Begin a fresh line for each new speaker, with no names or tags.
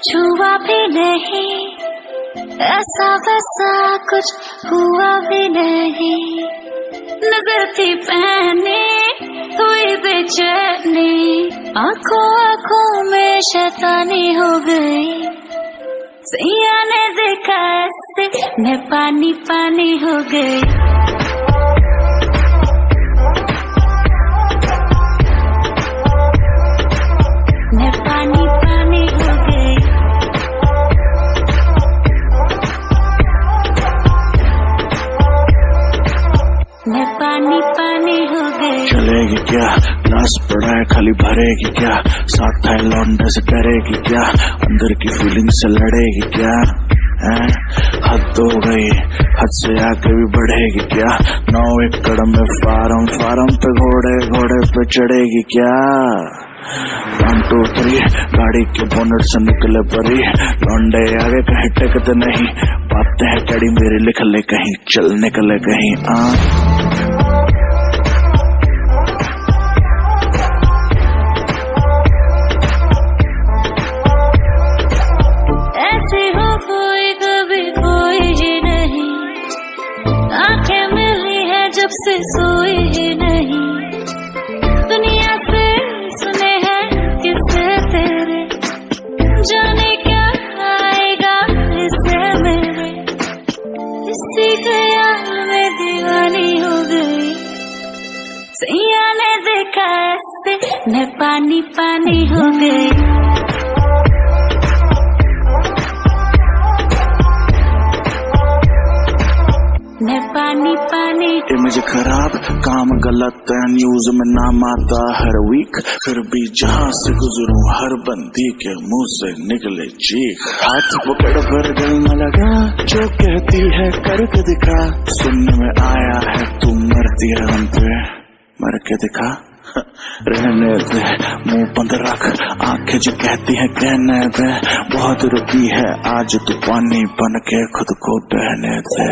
छुआ भी नहीं, ऐसा वैसा कुछ हुआ भी नहीं। नजर थी पहने हुई बेचैनी, आंखों आंखों में शैतानी हो गई। सैया ने देखा ऐसे मैं पानी पानी हो गई। मैं पानी पानी हो गई। मैं पानी पानी हो गई।
चलेगी क्या, ग्लास पड़ा है खाली भरेगी क्या, साथ था लौंडे से डरेगी क्या, अंदर की फीलिंग से लड़ेगी क्या, हद हो गई, हद से आगे भी बढ़ेगी क्या, 9 एकड़ में फार्म पे घोड़े पे चढ़ेगी क्या। 1 2 3 गाड़ी के बोनट से निकले परी, लौंडे आगे कहीं टेकते नहीं, बातें हैं कड़ी मेरी लिख ले कहीं, चल निकले कहीं।
ऐसे हो कोई कभी कोई ही नहीं, आंखें मिली है जब से सोई ही नहीं। दुनिया से सुने हैं किससे तेरे, जाने क्या आएगा इससे मेरे। इसी ख्याल में दीवानी हो गई। सैया ने देखा ऐसे मैं पानी पानी हो गई। मैं पानी पानी।
इमेज खराब, काम गलत है, न्यूज में नाम आता हर वीक, फिर भी जहाँ से गुजरूं हर बंदी के मुंह से निकले चीख। हाथ पकड़ पर दिल न लगा, जो कहती है करके दिखा, सुनने में आया है तू मरती है हम पे, मर के दिखा। रहने दे मुंह बंद रख, आंखें जो कहती है कहने दे, बहुत रुकी है आज तू पानी बन के खुद को बहने दे।